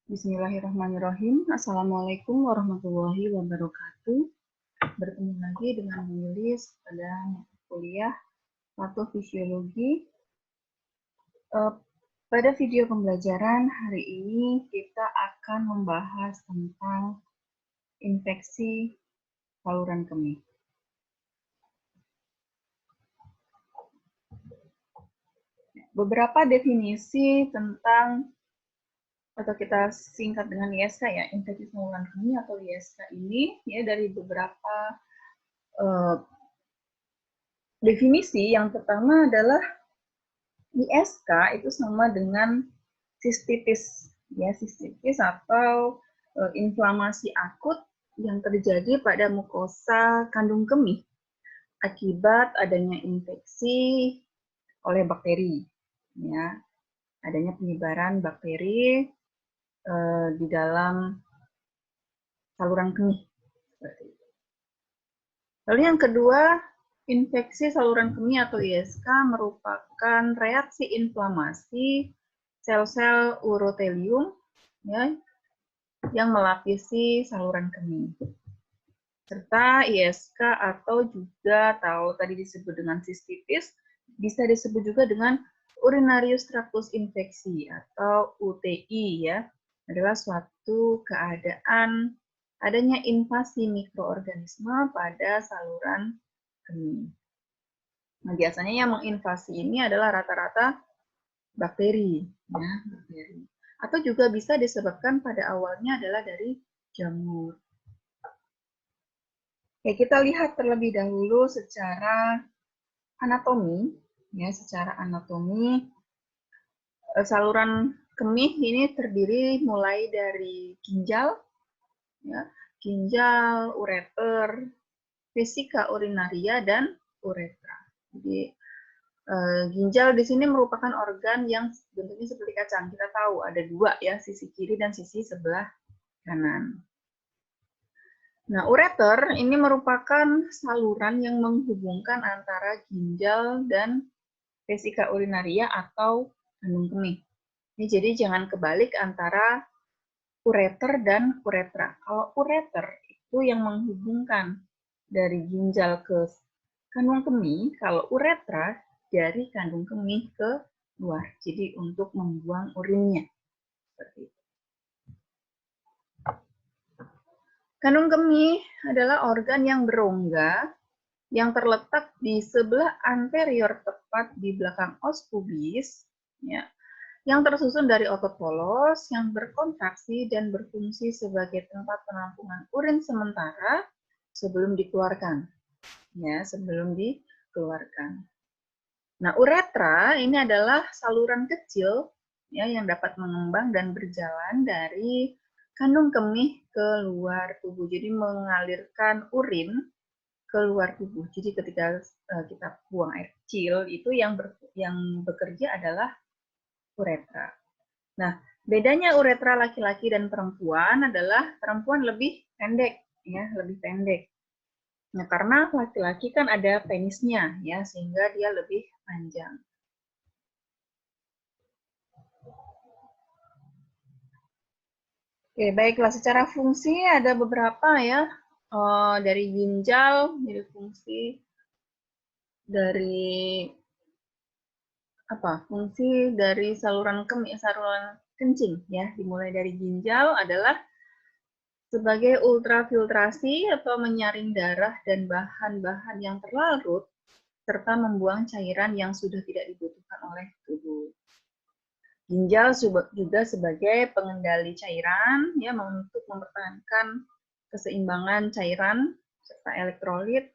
Bismillahirrahmanirrahim. Assalamualaikum warahmatullahi wabarakatuh. Bertemu lagi dengan Yulis pada kuliah patofisiologi. Pada video pembelajaran hari ini kita akan membahas tentang infeksi saluran kemih. Beberapa definisi tentang, atau kita singkat dengan ISK ya, infeksi saluran kemih atau ISK ini ya dari beberapa definisi. Yang pertama adalah ISK itu sama dengan sistitis, ya, sistitis atau inflamasi akut yang terjadi pada mukosa kandung kemih akibat adanya infeksi oleh bakteri, ya, adanya penyebaran bakteri di dalam saluran kemih. Seperti itu. Lalu yang kedua, infeksi saluran kemih atau ISK merupakan reaksi inflamasi sel-sel urotelium, ya, yang melapisi saluran kemih. Serta ISK atau juga tadi disebut dengan sistitis, bisa disebut juga dengan urinarius tractus infeksi atau UTI, ya, adalah suatu keadaan adanya invasi mikroorganisme pada saluran kemih. Nah, biasanya yang menginvasi ini adalah rata-rata bakteri, ya, bakteri. Atau juga bisa disebabkan pada awalnya adalah dari jamur. Oke, kita lihat terlebih dahulu secara anatomi, ya, secara anatomi saluran kemih ini terdiri mulai dari ginjal, ya, ginjal, ureter, vesika urinaria, dan uretra. Jadi ginjal di sini merupakan organ yang bentuknya seperti kacang. Kita tahu ada dua, ya, sisi kiri dan sisi sebelah kanan. Nah, ureter ini merupakan saluran yang menghubungkan antara ginjal dan vesika urinaria atau kandung kemih. Ini jadi jangan kebalik antara ureter dan uretra. Kalau ureter itu yang menghubungkan dari ginjal ke kandung kemih, kalau uretra dari kandung kemih ke luar. Jadi untuk membuang urinnya. Seperti itu. Kandung kemih adalah organ yang berongga yang terletak di sebelah anterior tepat di belakang os pubis, ya, yang tersusun dari otot polos yang berkontraksi dan berfungsi sebagai tempat penampungan urin sementara sebelum dikeluarkan, ya, sebelum dikeluarkan. Nah, uretra ini adalah saluran kecil, ya, yang dapat mengembang dan berjalan dari kandung kemih ke luar tubuh. Jadi mengalirkan urin ke luar tubuh. Jadi ketika kita buang air kecil itu yang bekerja adalah uretra. Nah, bedanya uretra laki-laki dan perempuan adalah perempuan lebih pendek, ya, lebih pendek. Nah, karena laki-laki kan ada penisnya, ya, sehingga dia lebih panjang. Oke, baiklah. Secara fungsi ada beberapa, ya, dari ginjal, jadi fungsi dari fungsi dari saluran kencing, ya, dimulai dari ginjal adalah sebagai ultrafiltrasi atau menyaring darah dan bahan-bahan yang terlarut serta membuang cairan yang sudah tidak dibutuhkan oleh tubuh. Ginjal juga sebagai pengendali cairan, ya, untuk mempertahankan keseimbangan cairan serta elektrolit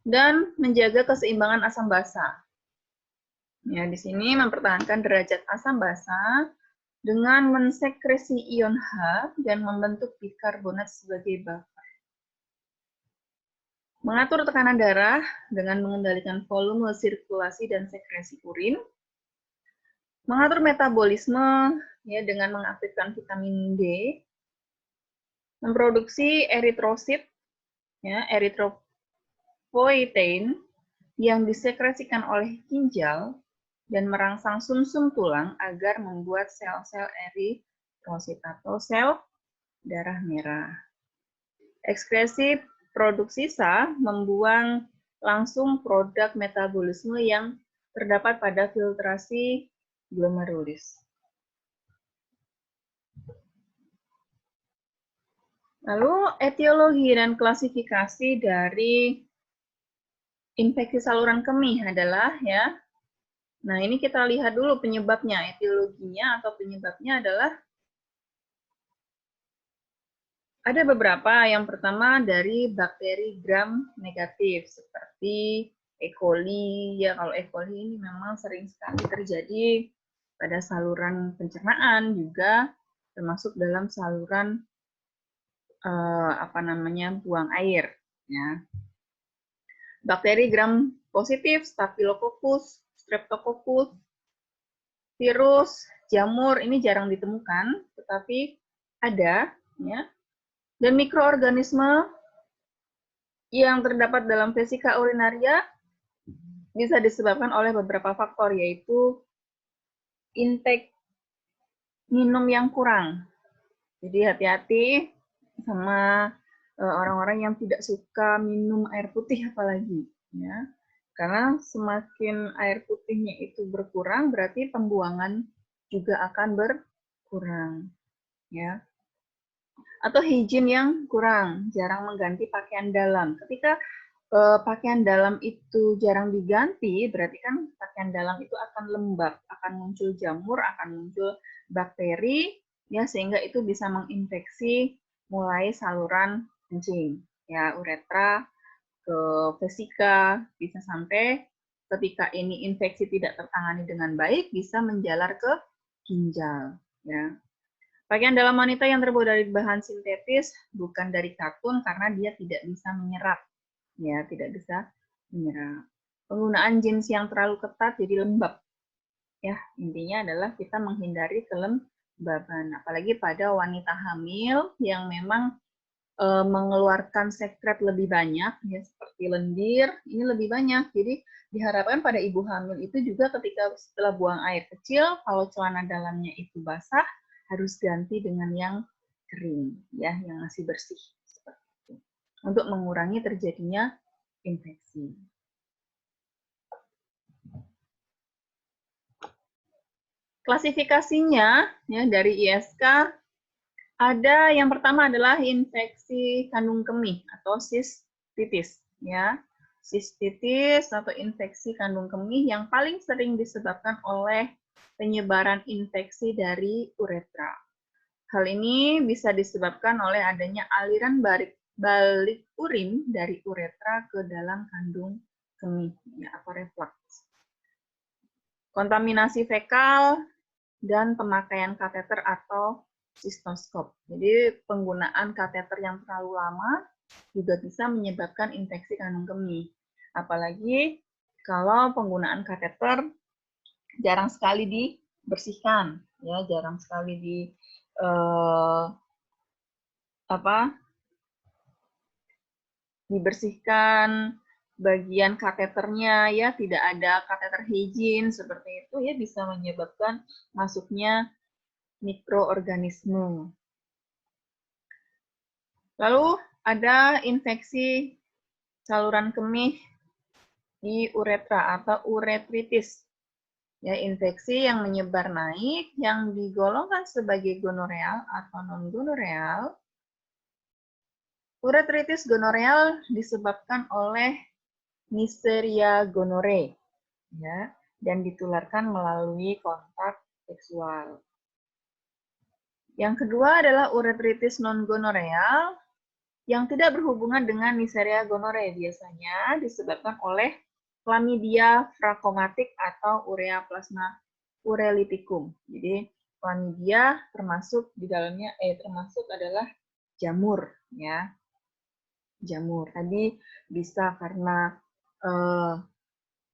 dan menjaga keseimbangan asam basa. Ya, di sini mempertahankan derajat asam basa dengan mensekresi ion H dan membentuk bikarbonat sebagai buffer. Mengatur tekanan darah dengan mengendalikan volume sirkulasi dan sekresi urin. Mengatur metabolisme, ya, dengan mengaktifkan vitamin D. Memproduksi eritrosit, ya, erythropoietin yang disekresikan oleh ginjal dan merangsang sumsum tulang agar membuat sel-sel eritrosit. eritrosit atau sel darah merah. Ekskresi produk sisa membuang langsung produk metabolisme yang terdapat pada filtrasi glomerulis. Lalu etiologi dan klasifikasi dari infeksi saluran kemih adalah ya. Nah, ini kita lihat dulu penyebabnya. Etiologinya atau penyebabnya adalah ada beberapa. Yang pertama dari bakteri gram negatif seperti E. coli. Ya, kalau E. coli ini memang sering sekali terjadi pada saluran pencernaan juga termasuk dalam saluran buang air ya. Bakteri gram positif, Staphylococcus, Streptococcus, virus, jamur ini jarang ditemukan, tetapi ada ya. Dan mikroorganisme yang terdapat dalam vesika urinaria bisa disebabkan oleh beberapa faktor, yaitu intake minum yang kurang. Jadi hati-hati sama orang-orang yang tidak suka minum air putih apalagi ya. Karena semakin air putihnya itu berkurang berarti pembuangan juga akan berkurang ya. Atau hygiene yang kurang, jarang mengganti pakaian dalam. Ketika pakaian dalam itu jarang diganti, berarti kan pakaian dalam itu akan lembab, akan muncul jamur, akan muncul bakteri ya, sehingga itu bisa menginfeksi mulai saluran kencing ya, uretra ke vesika, bisa sampai ketika ini infeksi tidak tertangani dengan baik bisa menjalar ke ginjal ya. Pakaian dalam wanita yang terbuat dari bahan sintetis bukan dari katun karena dia tidak bisa menyerap ya, tidak bisa menyerap. Penggunaan jeans yang terlalu ketat jadi lembab ya, intinya adalah kita menghindari kelembaban, apalagi pada wanita hamil yang memang mengeluarkan sekret lebih banyak ya, seperti lendir ini lebih banyak. Jadi diharapkan pada ibu hamil itu juga ketika setelah buang air kecil, kalau celana dalamnya itu basah harus ganti dengan yang kering ya, yang masih bersih seperti itu untuk mengurangi terjadinya infeksi. Klasifikasinya ya dari ISK ada yang pertama adalah infeksi kandung kemih atau sistitis ya. Sistitis atau infeksi kandung kemih yang paling sering disebabkan oleh penyebaran infeksi dari uretra. Hal ini bisa disebabkan oleh adanya aliran balik urin dari uretra ke dalam kandung kemih ya, atau reflux. Kontaminasi fekal dan pemakaian kateter atau sistoskop. Jadi penggunaan kateter yang terlalu lama juga bisa menyebabkan infeksi kandung kemih. Apalagi kalau penggunaan kateter jarang sekali dibersihkan, ya jarang sekali dibersihkan bagian kateternya ya, tidak ada kateter hygiene seperti itu ya, bisa menyebabkan masuknya mikroorganisme. Lalu ada infeksi saluran kemih di uretra atau uretritis. Ya, infeksi yang menyebar naik yang digolongkan sebagai gonoreal atau non-gonoreal. Uretritis gonoreal disebabkan oleh Neisseria gonorrhoeae ya, dan ditularkan melalui kontak seksual. Yang kedua adalah uretritis non-gonoreal yang tidak berhubungan dengan Neisseria gonorrhoeae, biasanya disebabkan oleh Chlamydia trachomatic atau Ureaplasma urolithicum. Jadi Chlamydia termasuk di dalamnya termasuk adalah jamur ya. Jamur tadi bisa karena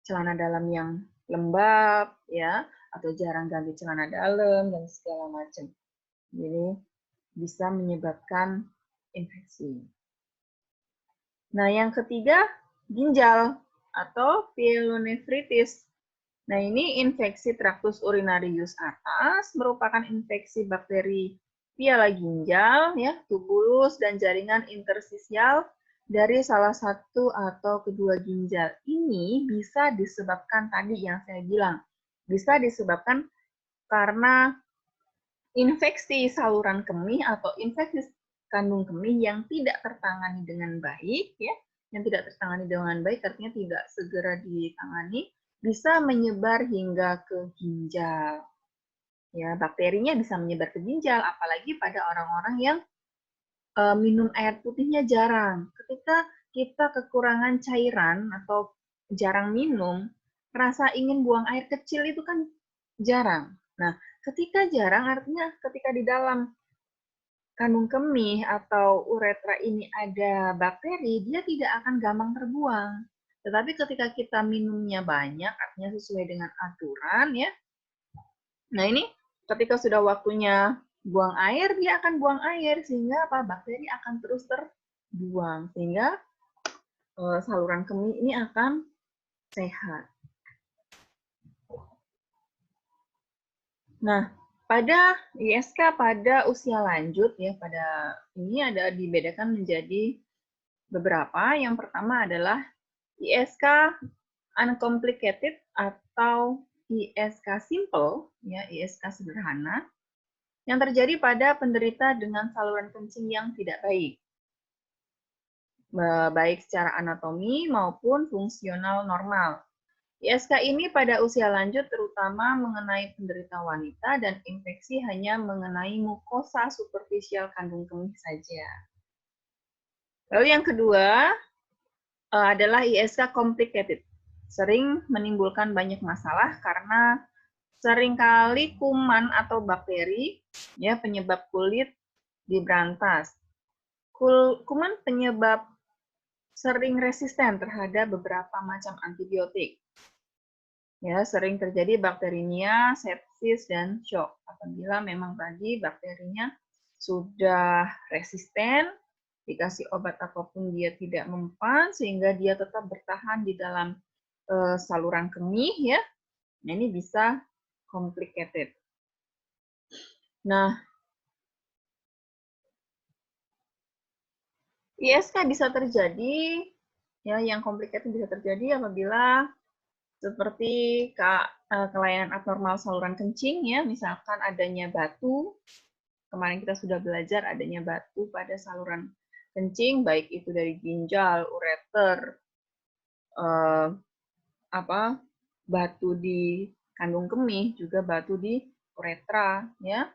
celana dalam yang lembab ya, atau jarang ganti celana dalam dan segala macam. Jadi bisa menyebabkan infeksi. Nah, yang ketiga ginjal atau pyelonefritis. Nah, ini infeksi traktus urinarius atas merupakan infeksi bakteri piala ginjal, ya, tubulus dan jaringan interstisial dari salah satu atau kedua ginjal. Ini bisa disebabkan tadi yang saya bilang, bisa disebabkan karena infeksi saluran kemih atau infeksi kandung kemih yang tidak tertangani dengan baik, ya, yang tidak tertangani dengan baik artinya tidak segera ditangani, bisa menyebar hingga ke ginjal. Ya, bakterinya bisa menyebar ke ginjal, apalagi pada orang-orang yang minum air putihnya jarang. Ketika kita kekurangan cairan atau jarang minum, rasa ingin buang air kecil itu kan jarang. Nah, ketika jarang artinya ketika di dalam kandung kemih atau uretra ini ada bakteri, dia tidak akan gampang terbuang. Tetapi ketika kita minumnya banyak, artinya sesuai dengan aturan, ya. Nah, ini ketika sudah waktunya buang air, dia akan buang air, sehingga apa? Bakteri akan terus terbuang, sehingga saluran kemih ini akan sehat. Nah, pada ISK pada usia lanjut, ya, pada ini ada dibedakan menjadi beberapa. Yang pertama adalah ISK uncomplicated atau ISK simple, ya, ISK sederhana, yang terjadi pada penderita dengan saluran kencing yang tidak baik, baik secara anatomi maupun fungsional normal. ISK ini pada usia lanjut terutama mengenai penderita wanita dan infeksi hanya mengenai mukosa superficial kandung kemih saja. Lalu yang kedua adalah ISK complicated. Sering menimbulkan banyak masalah karena seringkali kuman atau bakteri, ya, penyebab kulit diberantas. Kuman penyebab sering resisten terhadap beberapa macam antibiotik. Ya, sering terjadi bakterinia, sepsis, dan shock. Apabila memang tadi bakterinya sudah resisten, dikasih obat apapun dia tidak mempan, sehingga dia tetap bertahan di dalam saluran kemih, ya. Nah, ini bisa complicated. Nah, ISK bisa terjadi, ya, yang complicated bisa terjadi apabila seperti kelainan abnormal saluran kencing, ya, misalkan adanya batu. Kemarin kita sudah belajar adanya batu pada saluran kencing, baik itu dari ginjal, ureter, batu di kandung kemih, juga batu di uretra, ya,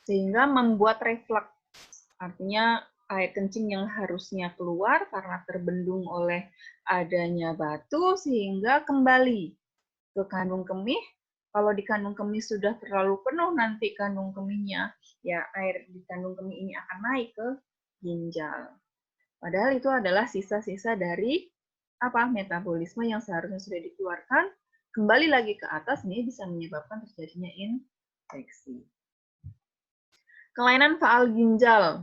sehingga membuat refleks, artinya air kencing yang harusnya keluar karena terbendung oleh adanya batu, sehingga kembali ke kandung kemih. Kalau di kandung kemih sudah terlalu penuh, nanti kandung kemihnya, ya, air di kandung kemih ini akan naik ke ginjal. Padahal itu adalah sisa-sisa dari metabolisme yang seharusnya sudah dikeluarkan, kembali lagi ke atas, ini bisa menyebabkan terjadinya infeksi. Kelainan faal ginjal,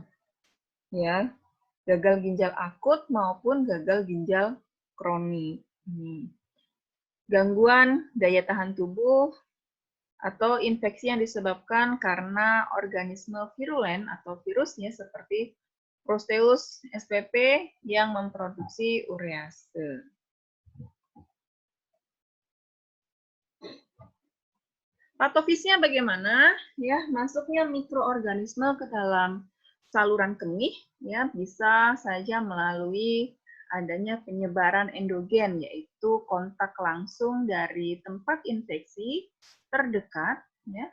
ya, gagal ginjal akut maupun gagal ginjal kronik. Gangguan daya tahan tubuh atau infeksi yang disebabkan karena organisme virulen atau virusnya seperti Proteus spp yang memproduksi urease. Patofisnya bagaimana? Ya, masuknya mikroorganisme ke dalam saluran kemih, ya, bisa saja melalui adanya penyebaran endogen, yaitu kontak langsung dari tempat infeksi terdekat, ya,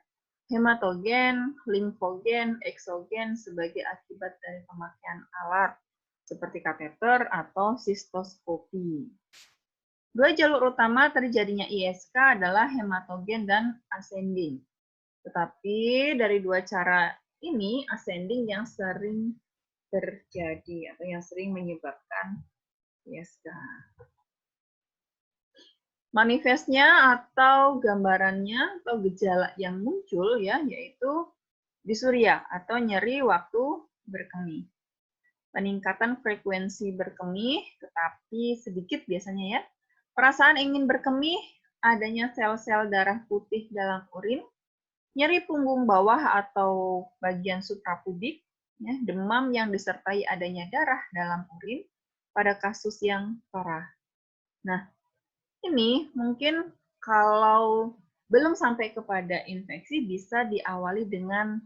hematogen, limfogen, eksogen sebagai akibat dari pemakaian alat seperti kateter atau sistoskopi. Dua jalur utama terjadinya ISK adalah hematogen dan ascending. Tetapi dari dua cara ini, ascending yang sering terjadi atau yang sering menyebabkan ISK. Manifestnya atau gambarannya atau gejala yang muncul, ya, yaitu disuria atau nyeri waktu berkemih. Peningkatan frekuensi berkemih, tetapi sedikit biasanya, ya. Perasaan ingin berkemih adanya sel-sel darah putih dalam urin, nyeri punggung bawah atau bagian suprapubik, ya, demam yang disertai adanya darah dalam urin pada kasus yang parah. Nah, ini mungkin kalau belum sampai kepada infeksi bisa diawali dengan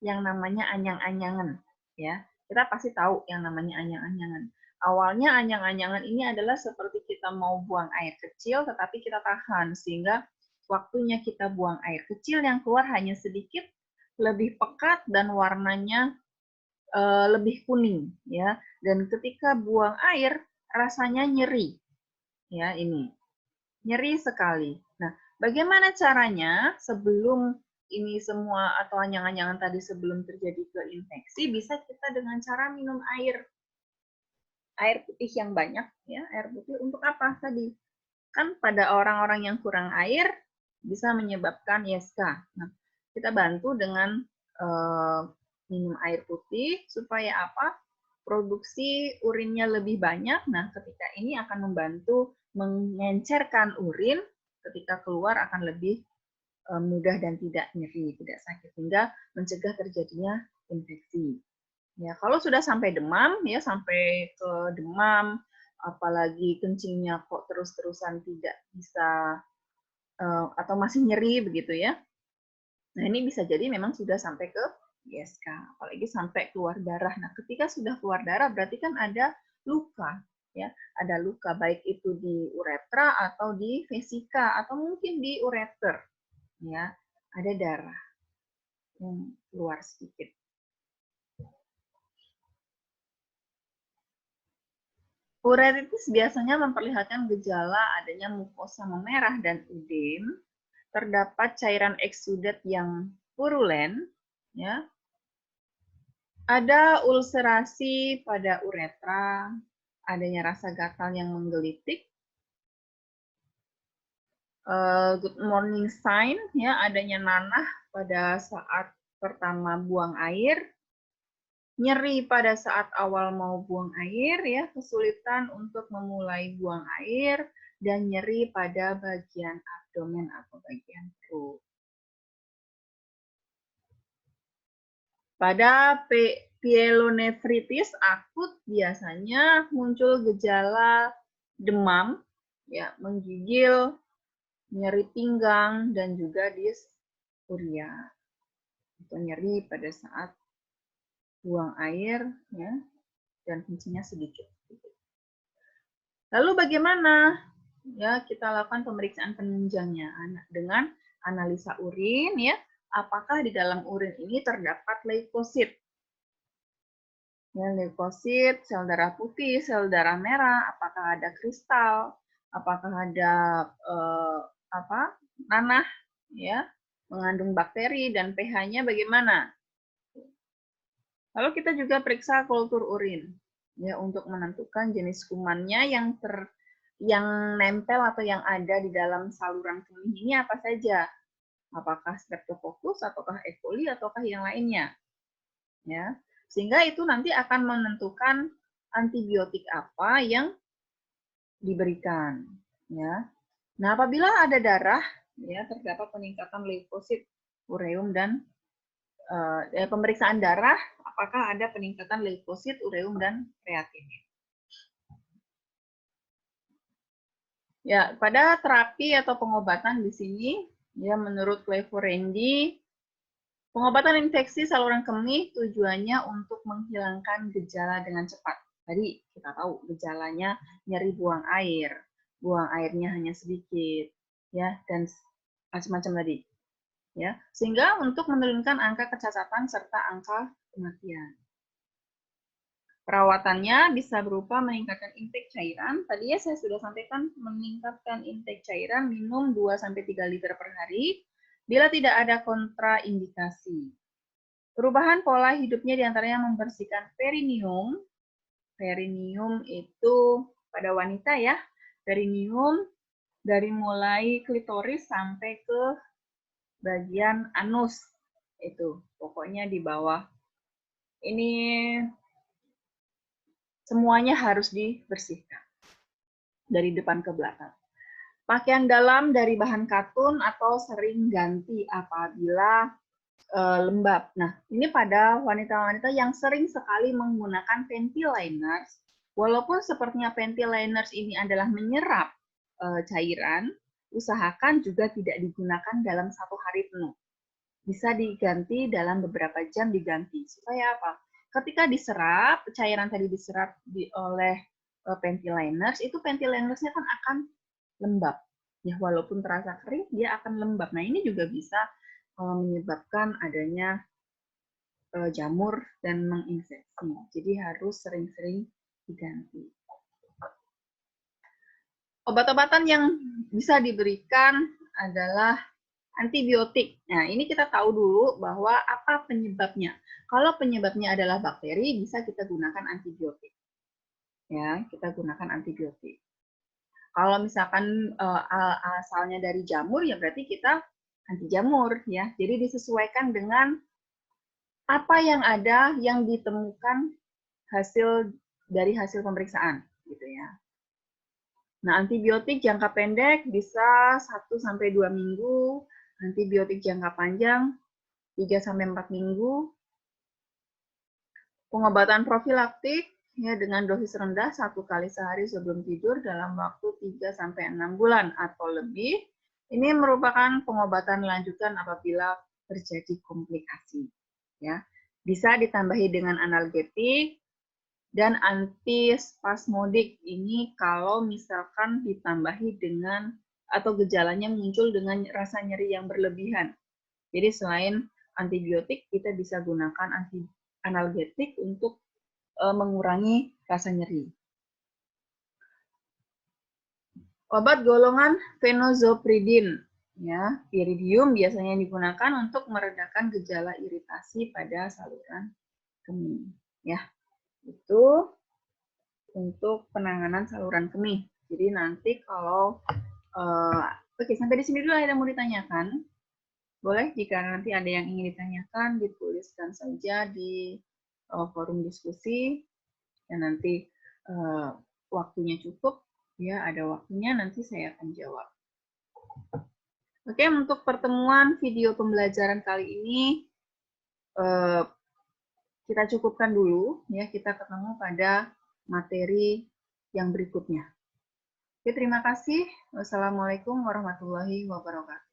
yang namanya anyang-anyangan, ya. Kita pasti tahu yang namanya anyang-anyangan. Awalnya anyang-anyangan ini adalah seperti kita mau buang air kecil tetapi kita tahan sehingga waktunya kita buang air kecil yang keluar hanya sedikit, lebih pekat dan warnanya lebih kuning, ya. Dan ketika buang air rasanya nyeri, ya ini nyeri sekali. Nah, bagaimana caranya sebelum ini semua atau anyang-anyangan tadi sebelum terjadi ke infeksi bisa kita dengan cara minum air putih yang banyak, ya. Air putih untuk apa tadi? Kan pada orang-orang yang kurang air bisa menyebabkan ISK. Nah, kita bantu dengan minum air putih supaya apa? Produksi urinnya lebih banyak. Nah, ketika ini akan membantu mengencerkan urin, ketika keluar akan lebih mudah dan tidak nyeri, tidak sakit, sehingga mencegah terjadinya infeksi. Ya, kalau sudah sampai demam, ya sampai ke demam, apalagi kencingnya kok terus-terusan tidak bisa atau masih nyeri begitu ya. Nah, ini bisa jadi memang sudah sampai ke ISK, apalagi sampai keluar darah. Nah, ketika sudah keluar darah berarti kan ada luka, ya. Ada luka baik itu di uretra atau di vesika atau mungkin di ureter, ya. Ada darah yang keluar sedikit. Ureritis biasanya memperlihatkan gejala adanya mukosa memerah dan udem, terdapat cairan eksudat yang purulen, ya. Ada ulcerasi pada uretra, adanya rasa gatal yang menggelitik, good morning sign, ya, adanya nanah pada saat pertama buang air, nyeri pada saat awal mau buang air, ya, kesulitan untuk memulai buang air, dan nyeri pada bagian abdomen atau bagian perut. Pada pyelonefritis akut biasanya muncul gejala demam, ya, menggigil, nyeri pinggang, dan juga dysuria atau nyeri pada saat buang air, ya, dan kencingnya sedikit. Lalu bagaimana? Ya, kita lakukan pemeriksaan penunjangnya dengan analisa urin, ya. Apakah di dalam urin ini terdapat leukosit? Ya, leukosit, sel darah putih, sel darah merah, apakah ada kristal, apakah ada nanah, ya, mengandung bakteri, dan pH-nya bagaimana? Lalu kita juga periksa kultur urin, ya, untuk menentukan jenis kumannya yang nempel atau yang ada di dalam saluran kemih ini apa saja. Apakah Streptococcus, ataukah E. coli, ataukah yang lainnya. Ya, sehingga itu nanti akan menentukan antibiotik apa yang diberikan. Ya. Nah, apabila ada darah, ya, terdapat peningkatan leukosit, ureum, dan pemeriksaan darah, apakah ada peningkatan leukosit, ureum, dan kreatinin. Ya, pada terapi atau pengobatan di sini, ya, menurut Cleverendi, pengobatan infeksi saluran kemih tujuannya untuk menghilangkan gejala dengan cepat. Tadi kita tahu gejalanya nyeri buang airnya hanya sedikit, ya, dan macam-macam tadi, ya, sehingga untuk menurunkan angka kecacatan serta angka kematian. Perawatannya bisa berupa meningkatkan intake cairan. Tadi ya saya sudah sampaikan meningkatkan intake cairan minum 2-3 liter per hari bila tidak ada kontraindikasi. Perubahan pola hidupnya diantaranya membersihkan perineum. Perineum itu pada wanita ya. Perineum dari mulai klitoris sampai ke bagian anus. Itu pokoknya di bawah. Ini semuanya harus dibersihkan dari depan ke belakang. Pakaian dalam dari bahan katun atau sering ganti apabila lembab. Nah, ini pada wanita-wanita yang sering sekali menggunakan panty liners, walaupun sepertinya panty liners ini adalah menyerap cairan, usahakan juga tidak digunakan dalam 1 hari penuh. Bisa diganti dalam beberapa jam diganti. Supaya apa? Ketika diserap, cairan tadi diserap oleh panty liners, itu panty linersnya kan akan lembab. Ya, walaupun terasa kering, dia akan lembab. Nah, ini juga bisa menyebabkan adanya jamur dan menginfeksi. Jadi harus sering-sering diganti. Obat-obatan yang bisa diberikan adalah antibiotik. Nah, ini kita tahu dulu bahwa apa penyebabnya. Kalau penyebabnya adalah bakteri, bisa kita gunakan antibiotik. Ya, kita gunakan antibiotik. Kalau misalkan asalnya dari jamur, ya berarti kita anti jamur, ya. Jadi disesuaikan dengan apa yang ada yang ditemukan dari hasil pemeriksaan, gitu ya. Nah, antibiotik jangka pendek bisa 1-2 minggu, antibiotik jangka panjang 3-4 minggu. Pengobatan profilaktik ya dengan dosis rendah 1 kali sehari sebelum tidur dalam waktu 3-6 bulan atau lebih. Ini merupakan pengobatan lanjutan apabila terjadi komplikasi. Ya, bisa ditambahi dengan analgetik dan antispasmodik. Ini kalau misalkan ditambahi dengan atau gejalanya muncul dengan rasa nyeri yang berlebihan. Jadi selain antibiotik, kita bisa gunakan analgetik untuk mengurangi rasa nyeri. Obat golongan fenozopridin, ya, iridium biasanya digunakan untuk meredakan gejala iritasi pada saluran kemih, ya. Itu untuk penanganan saluran kemih. Jadi nanti kalau oke, sampai di sini dulu ada yang mau ditanyakan. Boleh jika nanti ada yang ingin ditanyakan dituliskan saja di forum diskusi dan nanti waktunya cukup ya, ada waktunya nanti saya akan jawab. Oke, untuk pertemuan video pembelajaran kali ini kita cukupkan dulu ya, kita ketemu pada materi yang berikutnya. Oke, terima kasih. Wassalamualaikum warahmatullahi wabarakatuh.